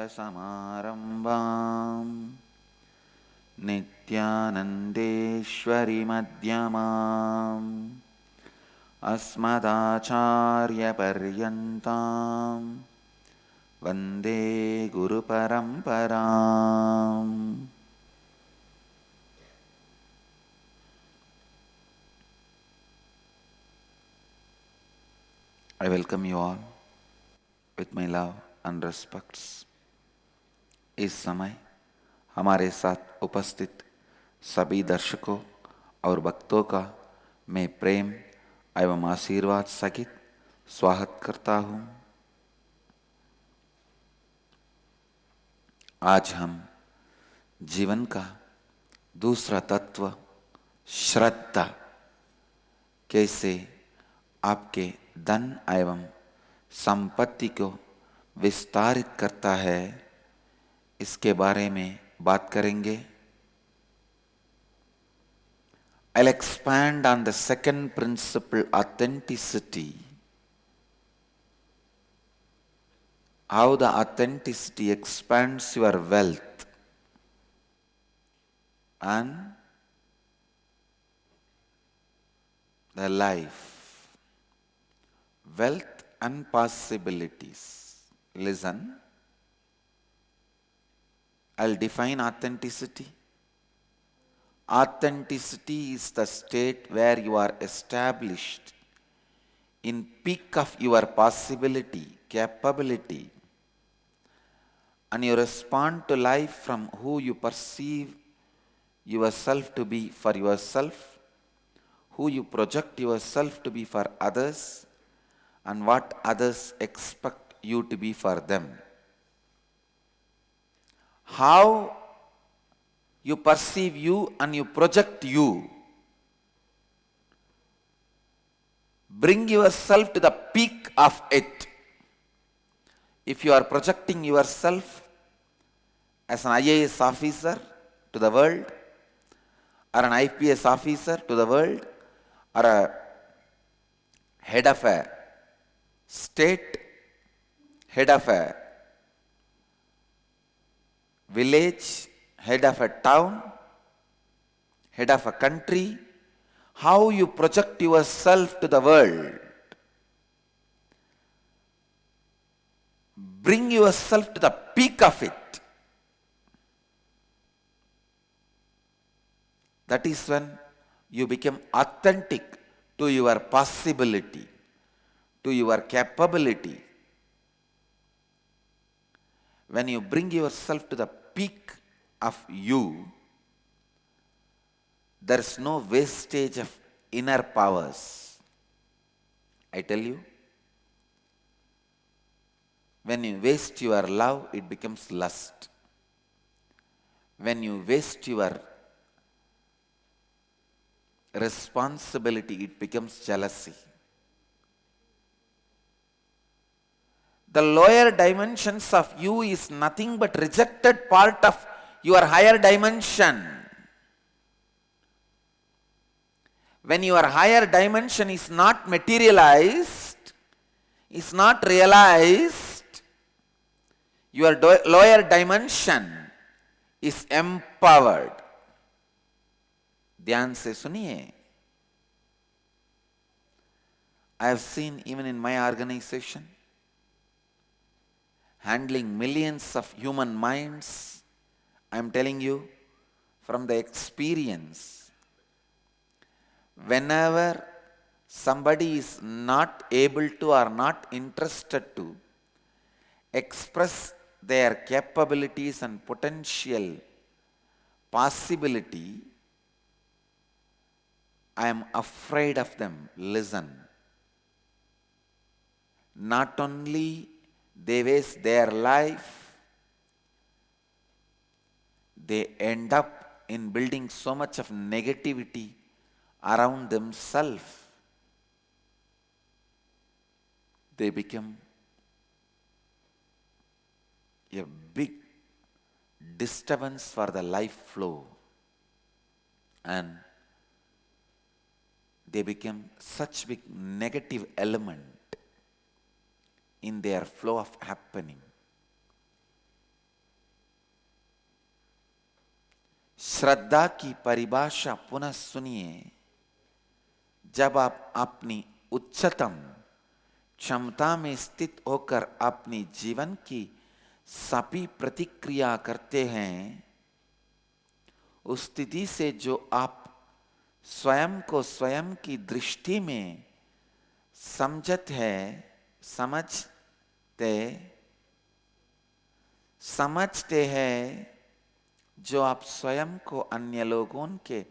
Samarambam Nithyanandeshwari Madhyamam Asmadacharya Paryantam Vande Guru Paramparam. I welcome you all with my love and respects. इस समय हमारे साथ उपस्थित सभी दर्शकों और भक्तों का मैं प्रेम एवं आशीर्वाद सहित स्वागत करता हूँ। आज हम जीवन का दूसरा तत्व श्रद्धा कैसे आपके धन एवं संपत्ति को विस्तारित करता है, इसके बारे में बात करेंगे। I'll expand on the second principle, authenticity. How the authenticity expands your wealth and the life. Wealth and possibilities. Listen. I'll define authenticity. Authenticity is the state where you are established in peak of your possibility, capability, and you respond to life from who you perceive yourself to be for yourself, who you project yourself to be for others, and what others expect you to be for them. How you perceive you and you project you. Bring yourself to the peak of it. If you are projecting yourself as an IAS officer to the world, or an IPS officer to the world, or a head of a state, head of a village, head of a town, head of a country, how you project yourself to the world. Bring yourself to the peak of it. That is when you become authentic to your possibility, to your capability. When you bring yourself to the peak of you, there is no wastage of inner powers. I tell you, when you waste your love, it becomes lust. When you waste your responsibility, it becomes jealousy. The lower dimensions of you is nothing but rejected part of your higher dimension. When your higher dimension is not materialized, is not realized, your lower dimension is empowered. ध्यान से सुनिए. I have seen even in my organization, handling millions of human minds, I am telling you from the experience, whenever somebody is not able to or not interested to express their capabilities and potential possibility, I am afraid of them. Listen. Not only they waste their life, they end up in building so much of negativity around themselves. They become a big disturbance for the life flow, and they become such big negative element in their flow of happening. श्रद्धा की परिभाषा पुनः सुनिए। जब आप अपनी उच्चतम क्षमता में स्थित होकर अपनी जीवन की सभी प्रतिक्रिया करते हैं, उस स्थिति से जो आप स्वयं को स्वयं की दृष्टि में समझते हैं, जो आप स्वयं को अन्य लोगों के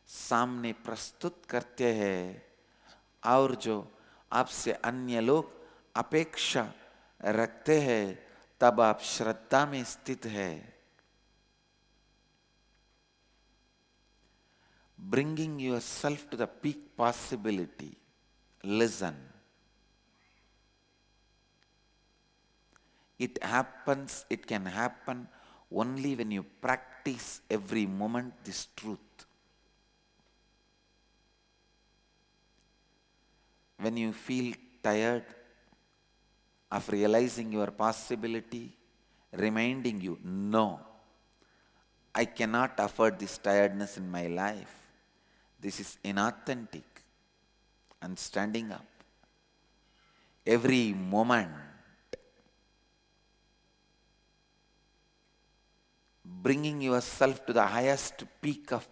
सामने प्रस्तुत करते हैं और जो आपसे अन्य लोग अपेक्षा रखते हैं, तब आप श्रद्धा में स्थित है। Bringing yourself to the peak possibility. Listen. It can happen only when you practice every moment this truth. When you feel tired of realizing your possibility, reminding you, no, I cannot afford this tiredness in my life. This is inauthentic. And standing up. Every moment. Bringing yourself to the highest peak of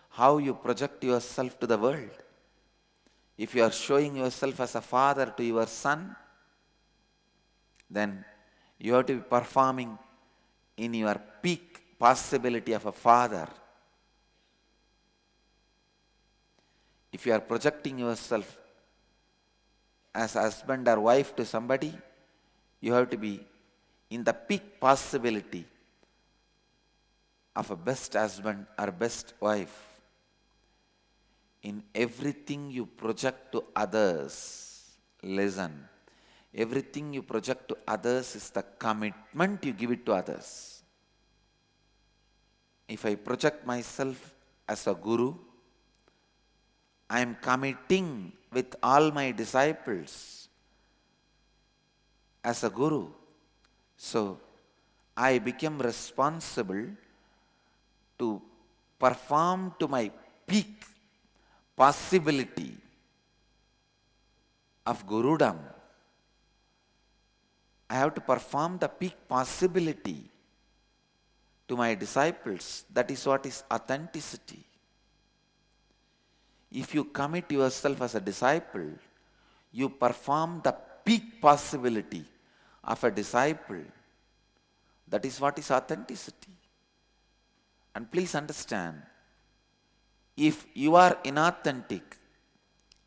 how you project yourself to the world. If you are showing yourself as a father to your son, then you have to be performing in your peak possibility of a father. If you are projecting yourself as a husband or wife to somebody, you have to be in the peak possibility of a best husband or best wife. In everything you project to others, listen, everything you project to others is the commitment you give it to others. If I project myself as a guru, I am committing with all my disciples as a guru. So, I become responsible to perform to my peak possibility of gurudom. I have to perform the peak possibility to my disciples. That is what is authenticity. If you commit yourself as a disciple, you perform the peak possibility of a disciple. That is what is authenticity. And please understand, if you are inauthentic,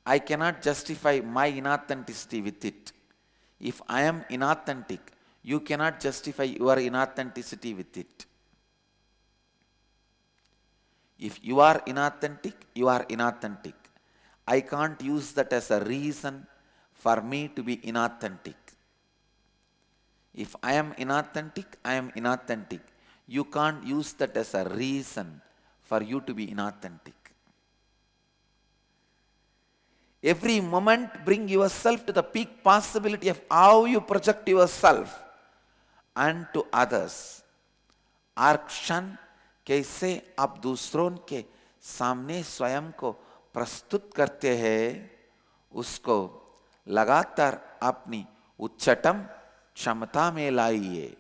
I cannot justify my inauthenticity with it. If I am inauthentic, you cannot justify your inauthenticity with it. If you are inauthentic, you are inauthentic. I can't use that as a reason for me to be inauthentic. If I am inauthentic, I am inauthentic. You can't use that as a reason for you to be inauthentic. Every moment bring yourself to the peak possibility of how you project yourself and to others. हर क्षण कैसे आप दूसरों के सामने स्वयं को प्रस्तुत करते हैं, उसको लगातार अपनी उच्चतम क्षमता में लाइए।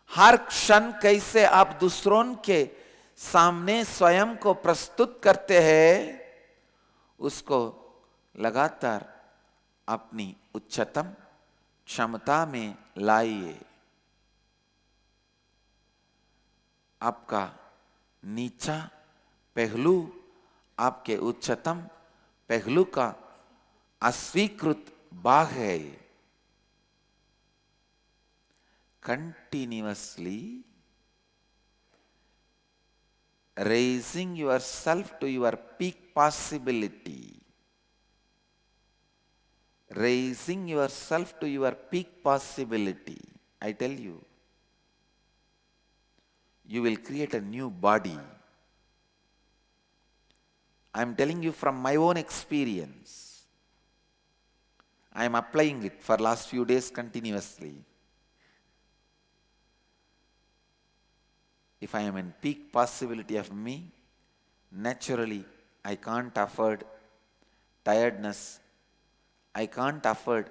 हर क्षण कैसे आप दूसरों के सामने स्वयं को प्रस्तुत करते हैं, उसको लगातार अपनी उच्चतम क्षमता में लाइए। आपका नीचा पहलू आपके उच्चतम पहलू का अस्वीकृत भाग है। Continuously raising yourself to your peak possibility. Raising yourself to your peak possibility. I tell you, you will create a new body. I am telling you from my own experience. I am applying it for last few days continuously. if I am in peak possibility of me, naturally I can't afford tiredness. I can't afford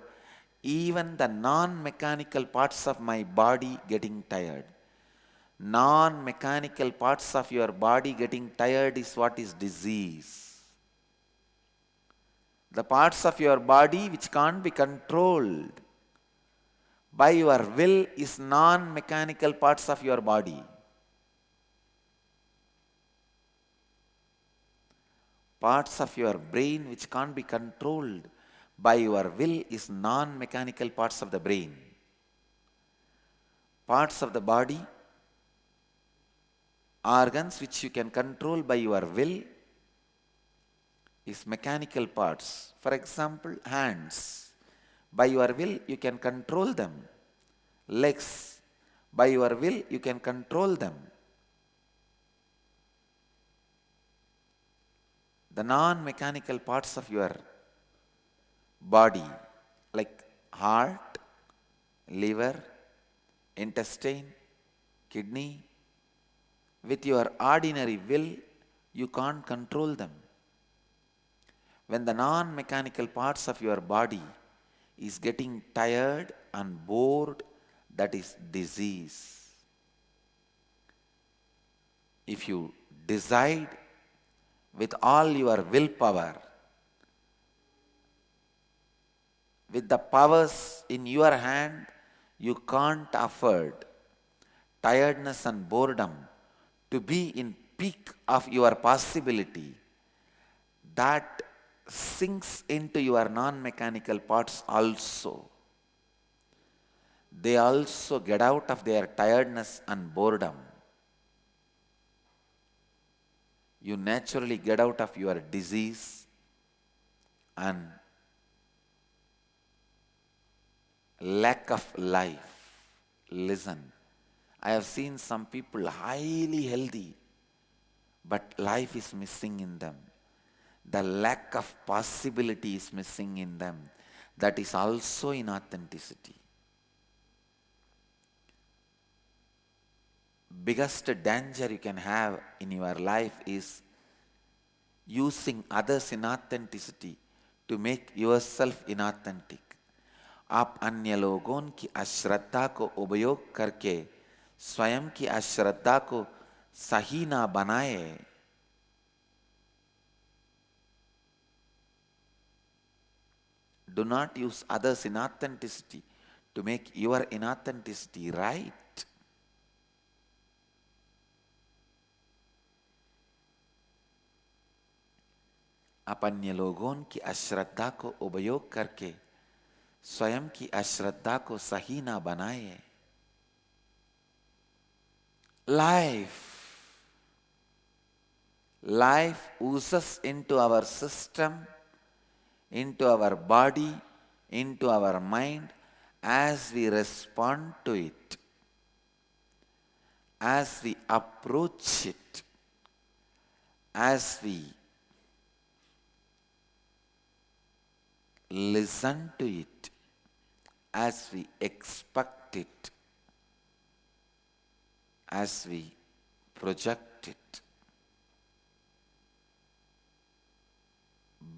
even the non-mechanical parts of my body getting tired. Non-mechanical parts of your body getting tired is what is disease. The parts of your body which can't be controlled by your will is non-mechanical parts of your body. Parts of your brain which can't be controlled by your will is non-mechanical parts of the brain. Parts of the body, organs which you can control by your will is mechanical parts. For example, hands. By your will you can control them. Legs. By your will you can control them. The non-mechanical parts of your body like heart, liver, intestine, kidney, with your ordinary will you can't control them. When the non-mechanical parts of your body is getting tired and bored, that is disease. If you decide with all your willpower, with the powers in your hand, you can't afford tiredness and boredom to be in peak of your possibility. That sinks into your non-mechanical parts also. They also get out of their tiredness and boredom. You naturally get out of your disease and lack of life. Listen, I have seen some people highly healthy, but life is missing in them. The lack of possibility is missing in them. That is also inauthenticity. Biggest danger you can have in your life is using others' inauthenticity to make yourself inauthentic. आप अन्य लोगों की अश्रद्धा को उपयोग करके स्वयं की अश्रद्धा को सही ना बनाए. Do not use others' inauthenticity to make your inauthenticity right. आप अन्य लोगों की अश्रद्धा को उपयोग करके स्वयं की अश्रद्धा को सही ना बनाए. Life oozes into our system, into our body, into our mind as we respond to it, as we approach it, as we listen to it, as we expect it, as we project it.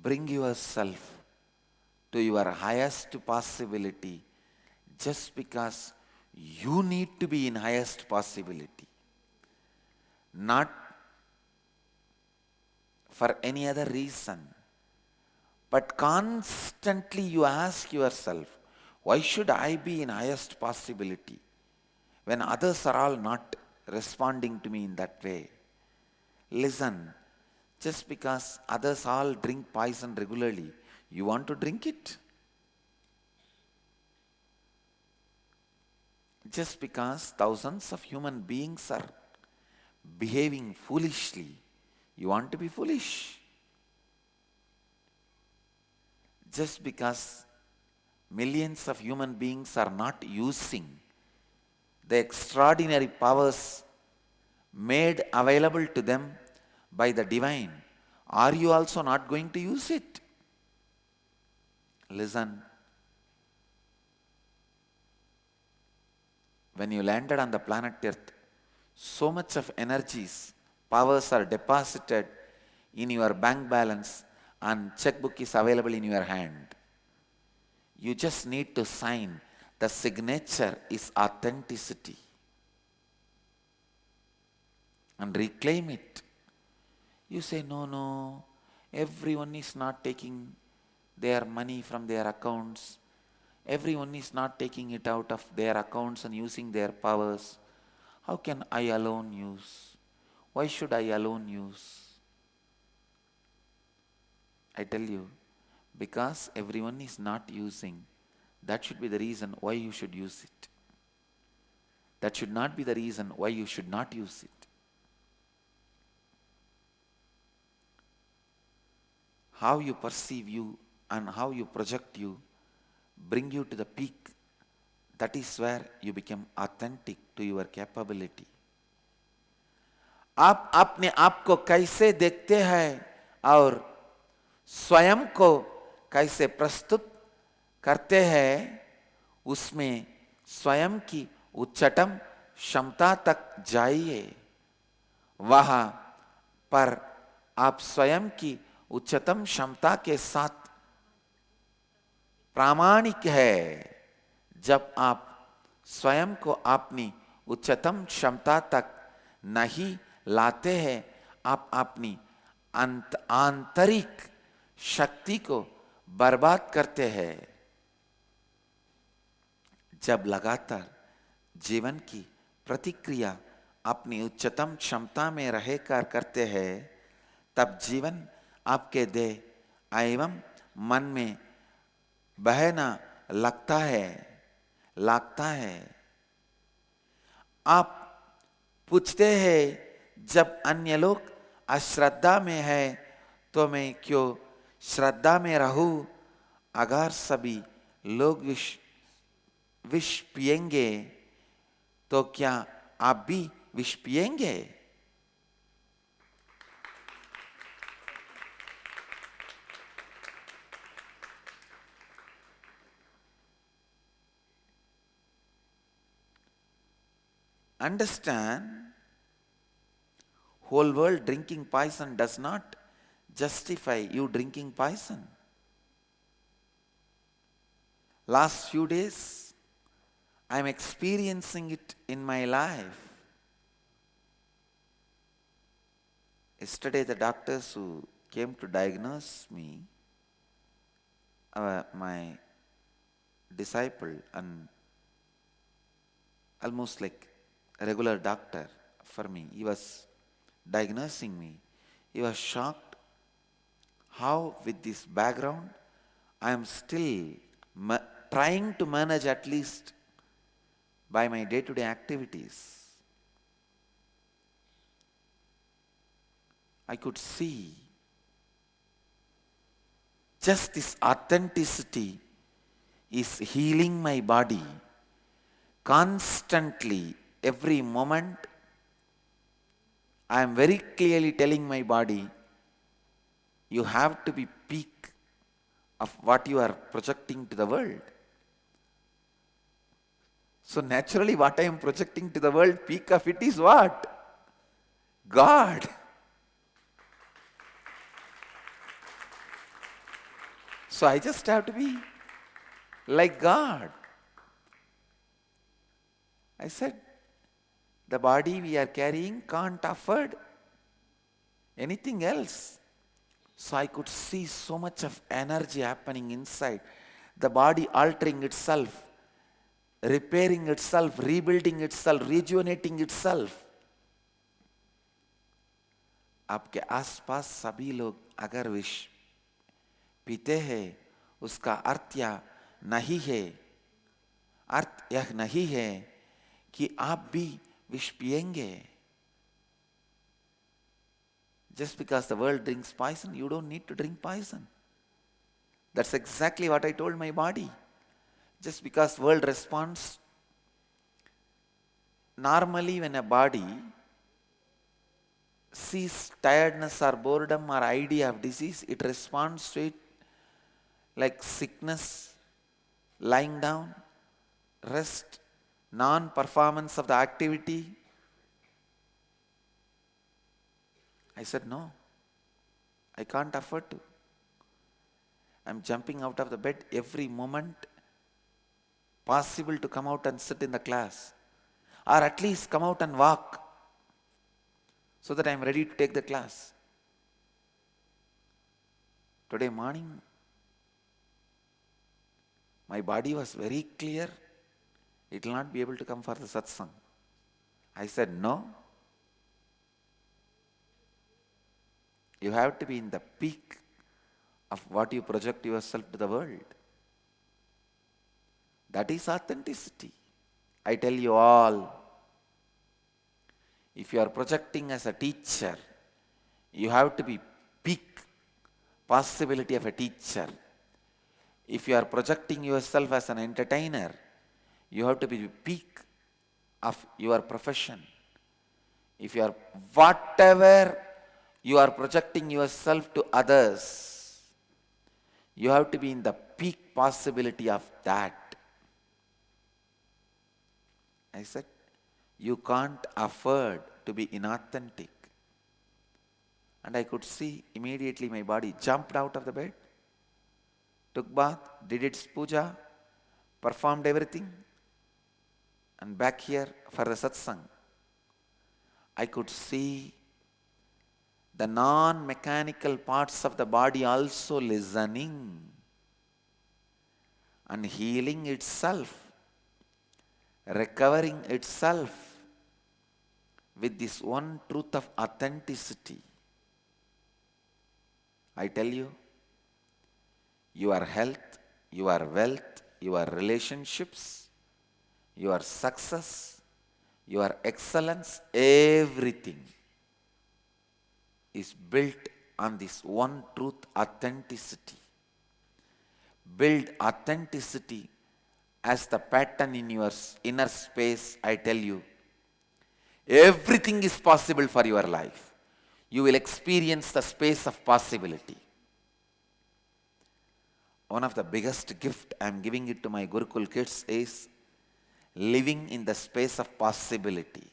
Bring yourself to your highest possibility just because you need to be in highest possibility, not for any other reason. But constantly you ask yourself, why should I be in highest possibility when others are all not responding to me in that way? Listen, just because others all drink poison regularly, you want to drink it? Just because thousands of human beings are behaving foolishly, you want to be foolish? Just because millions of human beings are not using the extraordinary powers made available to them by the divine, are you also not going to use it? Listen, when you landed on the planet Earth, So much of energies, powers are deposited in your bank balance and checkbook is available in your hand. You just need to sign. The signature is authenticity. And reclaim it. You say, no, everyone is not taking their money from their accounts. Everyone is not taking it out of their accounts and using their powers. How can I alone use? Why should I alone use? I tell you, because everyone is not using, that should be the reason why you should use it. That should not be the reason why you should not use it. How you perceive you and how you project you bring you to the peak. That is where you become authentic to your capability. आप अपने आप को कैसे देखते हैं और स्वयं को कैसे प्रस्तुत करते हैं, उसमें स्वयं की उच्चतम क्षमता तक जाइए. वहां पर आप स्वयं की उच्चतम क्षमता के साथ प्रामाणिक है. जब आप स्वयं को अपनी उच्चतम क्षमता तक नहीं लाते हैं, आप अपनी आंतरिक शक्ति को बर्बाद करते हैं. जब लगातार जीवन की प्रतिक्रिया अपनी उच्चतम क्षमता में रहकर करते हैं, तब जीवन आपके देह एवं मन में बहना लगता है. आप पूछते हैं, जब अन्य लोग अश्रद्धा में है तो मैं क्यों श्रद्धा में रहूं? अगर सभी लोग विष पिएंगे तो क्या आप भी विष पिएंगे? Understand, whole world drinking poison does not justify you drinking poison. Last few days, I am experiencing it in my life. Yesterday, the doctors who came to diagnose me, my disciple and almost like a regular doctor for me, he was diagnosing me. He was shocked how with this background I am still trying to manage at least by my day-to-day activities. I could see just this authenticity is healing my body constantly. Every moment I am very clearly telling my body, you have to be peak of what you are projecting to the world. So naturally what I am projecting to the world, peak of it is what? God. So I just have to be like God. I said, the body we are carrying can't afford anything else. So I could see so much of energy happening inside. The body altering itself, repairing itself, rebuilding itself, rejuvenating itself. आपके आसपास सभी लोग अगर विष पीते हैं, उसका अर्थ यह नहीं है, अर्थ यह नहीं है कि आप भी विष पिएंगे. Just because the world drinks poison, you don't need to drink poison. That's exactly what I told my body. Just because world responds, normally when a body sees tiredness or boredom or idea of disease, it responds to it like sickness, lying down, rest, non-performance of the activity. I said, no, I can't afford to. I'm jumping out of the bed every moment possible to come out and sit in the class. Or at least come out and walk so that I'm ready to take the class. Today morning, my body was very clear. It will not be able to come for the satsang. I said, no. You have to be in the peak of what you project yourself to the world. That is authenticity. I tell you all, if you are projecting as a teacher, you have to be peak possibility of a teacher. If you are projecting yourself as an entertainer, you have to be peak of your profession. If you are whatever you are projecting yourself to others, you have to be in the peak possibility of that. I said, you can't afford to be inauthentic. And I could see immediately my body jumped out of the bed, took bath, did its puja, performed everything, and back here for the satsang. I could see the non-mechanical parts of the body also listening and healing itself, recovering itself with this one truth of authenticity. I tell you, your health, your wealth, your relationships, your success, your excellence, everything is built on this one truth, authenticity. Build authenticity as the pattern in your inner space. I tell you, everything is possible for your life. You will experience the space of possibility. One of the biggest gift I am giving it to my Gurukul kids is living in the space of possibility.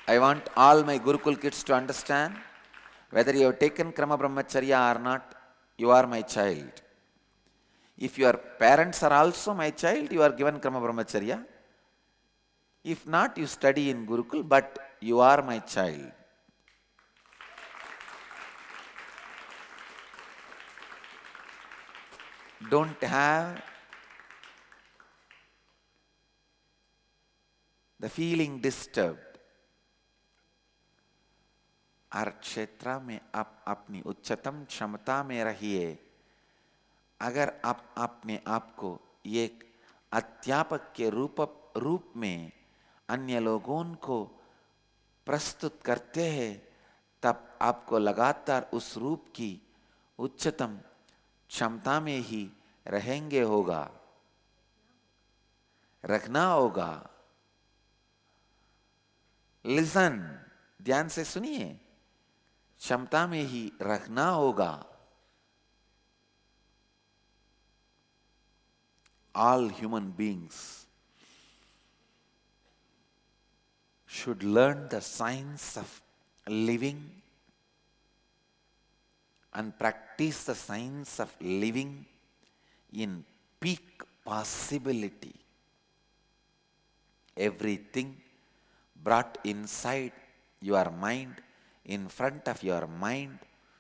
I want all my Gurukul kids to understand, whether you have taken Krama Brahmacharya or not, you are my child. If your parents are also my child, you are given Krama Brahmacharya. If not, you study in Gurukul, but you are my child. Don't have the feeling disturbed. हर क्षेत्र में आप अपनी उच्चतम क्षमता में रहिए. अगर आप अपने आप को एक अध्यापक के रूप में अन्य लोगों को प्रस्तुत करते हैं, तब आपको लगातार उस रूप की उच्चतम क्षमता में ही रखना होगा. लिसन, ध्यान से सुनिए, क्षमता में ही रखना होगा. All human beings should learn the science of living and practice the science of living in peak possibility. Everything brought inside your mind, in front of your mind,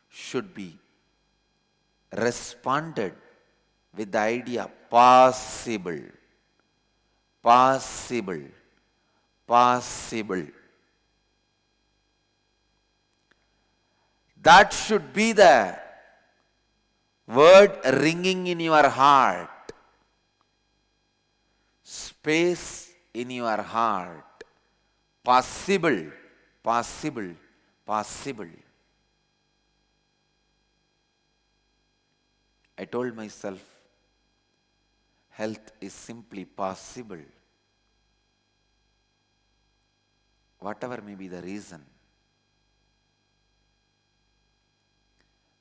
should be responded with the idea possible, possible, possible. That should be the word ringing in your heart. Space in your heart. Possible, possible, possible. I told myself, health is simply possible. Whatever may be the reason,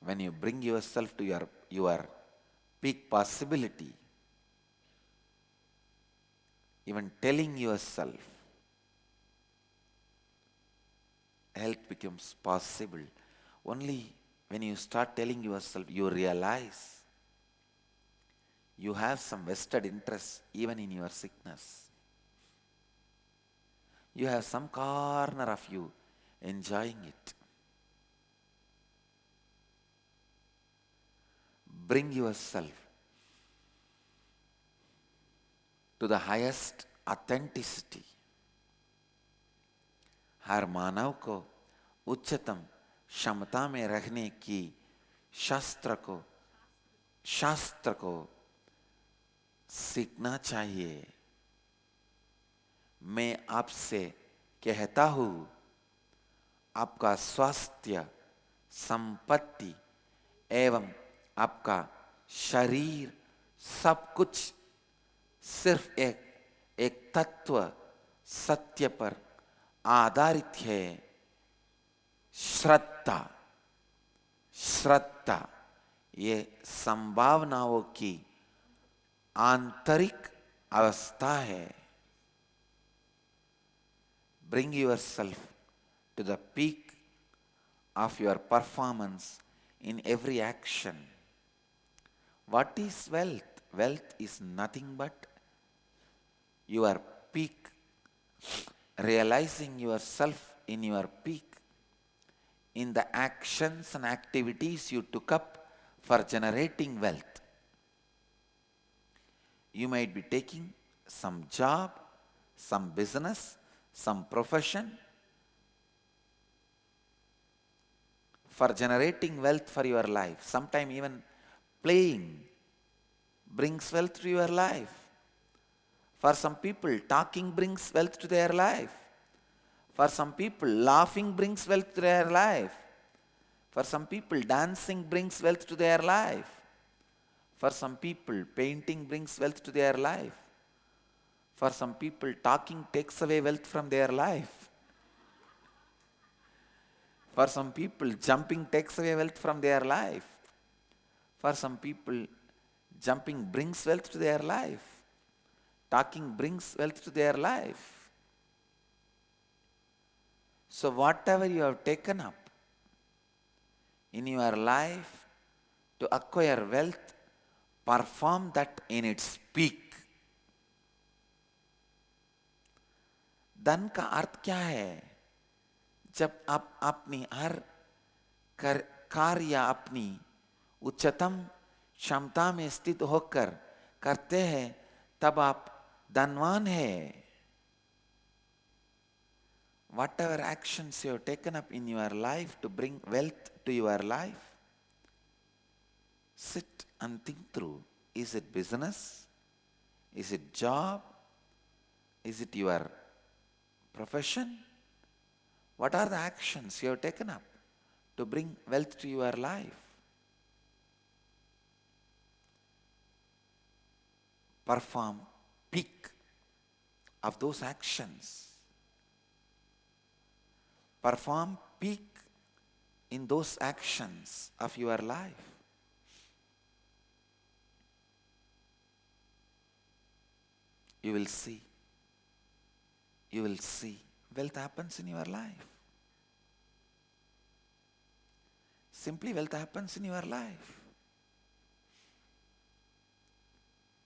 when you bring yourself to your peak possibility, even telling yourself, health becomes possible. Only when you start telling yourself, you realize you have some vested interest even in your sickness. You have some corner of you enjoying it. Bring yourself to the highest authenticity. हर मानव को उच्चतम क्षमता में रहने की शास्त्र को सीखना चाहिए. मैं आपसे कहता हूं, आपका स्वास्थ्य, संपत्ति एवं आपका शरीर सब कुछ सिर्फ एक तत्व सत्य पर आधारित है. श्रद्धा ये संभावनाओं की आंतरिक अवस्था है. Bring yourself to the peak of your performance in every action. What is wealth? Wealth is nothing but your peak, realizing yourself in your peak, in the actions and activities you took up for generating wealth. You might be taking some job, some business, some profession for generating wealth for your life. Sometimes even playing brings wealth to your life. For some people, talking brings wealth to their life. For some people, laughing brings wealth to their life. For some people, dancing brings wealth to their life. For some people, painting brings wealth to their life. For some people, talking takes away wealth from their life. For some people, jumping takes away wealth from their life. For some people, jumping brings wealth to their life. Talking brings wealth to their life. So whatever you have taken up in your life to acquire wealth, perform that in its peak. धन का अर्थ क्या है? जब आप अपनी हर कार्य अपनी उच्चतम क्षमता में स्थित होकर करते हैं, तब आप धनवान हैं. Whatever actions you have taken up in your life to bring wealth to your life, sit and think through. Is it business? Is it job? Is it your profession? What are the actions you have taken up to bring wealth to your life? Perform peak of those actions. Perform peak in those actions of your life. You will see wealth happens in your life. Simply wealth happens in your life.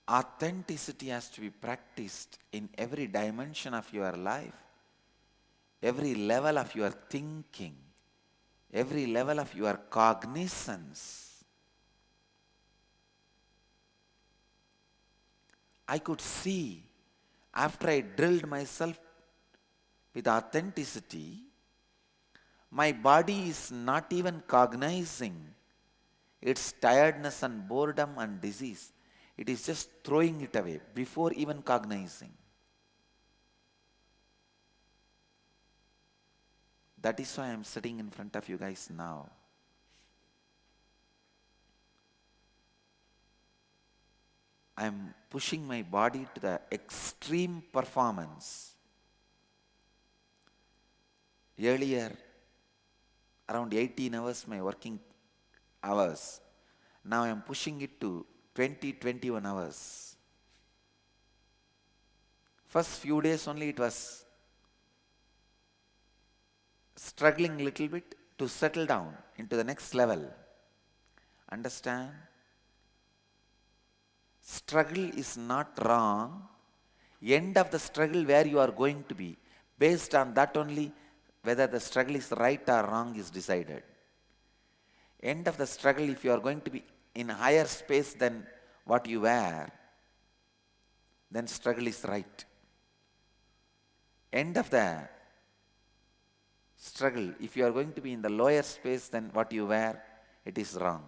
Authenticity has to be practiced in every dimension of your life, every level of your thinking, every level of your cognizance. I could see, after I drilled myself with authenticity, my body is not even cognizing its tiredness and boredom and disease. It is just throwing it away before even cognizing. That is why I am sitting in front of you guys now. I am pushing my body to the extreme performance. Earlier, around 18 hours my working hours. Now I am pushing it to 20-21 hours First few days only it was struggling little bit to settle down into the next level. Understand? Struggle is not wrong. End of the struggle where you are going to be. Based on that only whether the struggle is right or wrong is decided. End of the struggle, if you are going to be in higher space than what you were, then struggle is right. End of the struggle, if you are going to be in the lower space than what you were, it is wrong.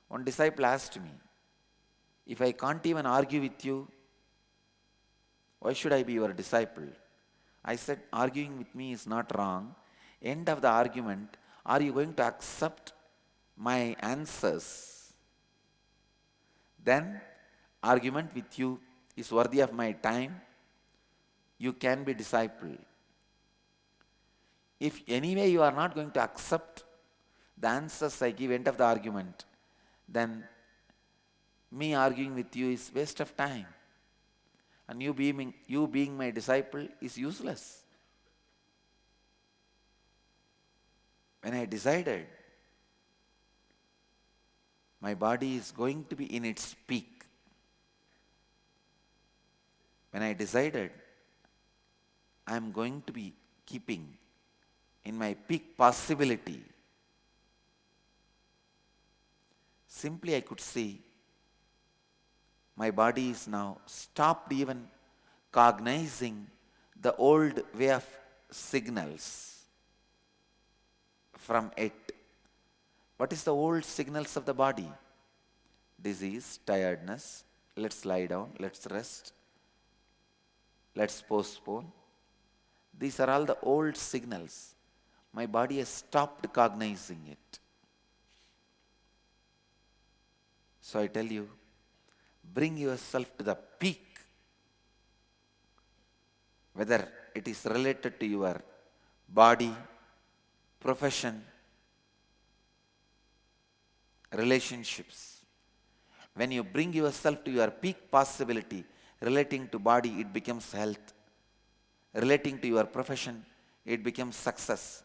One disciple asked me, if I can't even argue with you, why should I be your disciple? I said, arguing with me is not wrong. End of the argument, are you going to accept my answers? Then argument with you is worthy of my time. You can be disciple. If anyway you are not going to accept the answers I give end of the argument, then me arguing with you is waste of time. And you being my disciple is useless. When I decided my body is going to be in its peak, when I decided I am going to be keeping in my peak possibility, simply I could see my body is now stopped even cognizing the old way of signals from it. What is the old signals of the body? Disease, tiredness, let's lie down, let's rest, let's postpone. These are all the old signals. My body has stopped cognizing it. So I tell you, bring yourself to the peak, whether it is related to your body, profession, relationships. When you bring yourself to your peak possibility, relating to body, it becomes health. Relating to your profession, it becomes success.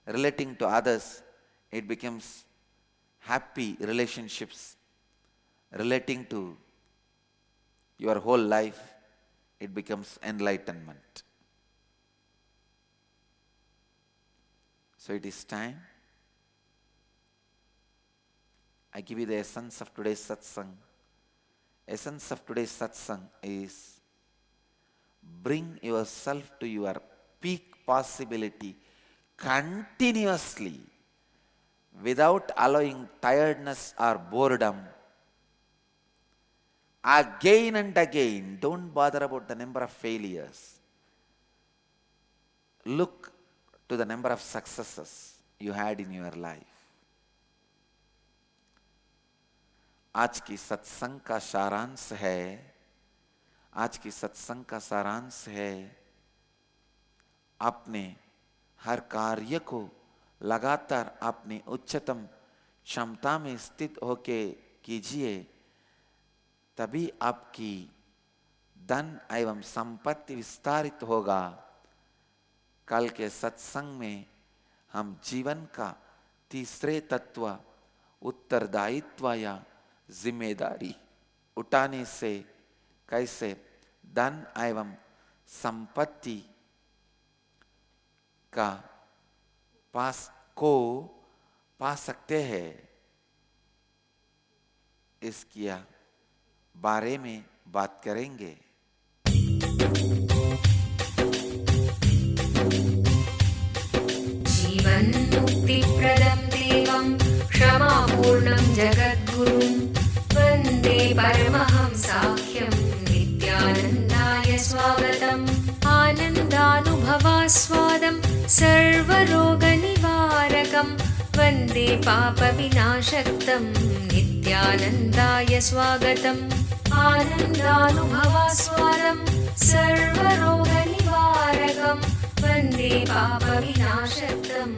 Relating to others, it becomes happy relationships. Relating to your whole life, it becomes enlightenment. So it is time. I give you the essence of today's satsang. Essence of today's satsang is bring yourself to your peak possibility continuously without allowing tiredness or boredom. Again and again, don't bother about the number of failures. Look to the number of successes you had in your life. आज की सत्संग का सारांश है, आज की सत्संग का सारांश है, अपने हर कार्य को लगातार अपनी उच्चतम क्षमता में स्थित होके कीजिए, तभी आपकी धन एवं संपत्ति विस्तारित होगा। कल के सत्संग में हम जीवन का तीसरे तत्व उत्तरदायित्व या जिम्मेदारी उठाने से कैसे धन एवं संपत्ति का पा सकते हैं, इसकी बारे में बात करेंगे। जीवन मुक्ति प्रदं देवं क्षमापूर्णं जगद्गुरुं वन्दे परमहंसाख्यं नित्यानन्दाय स्वागतम्। आनन्दानुभवास्वादं सर्वरोगनिवारकं वन्दे पापविनाशक्तं नित्यानन्दाय स्वागतम्। आनन्दानुभवास्वादं सर्वरोगनिवारकं वन्दे पापविनाशक्तम्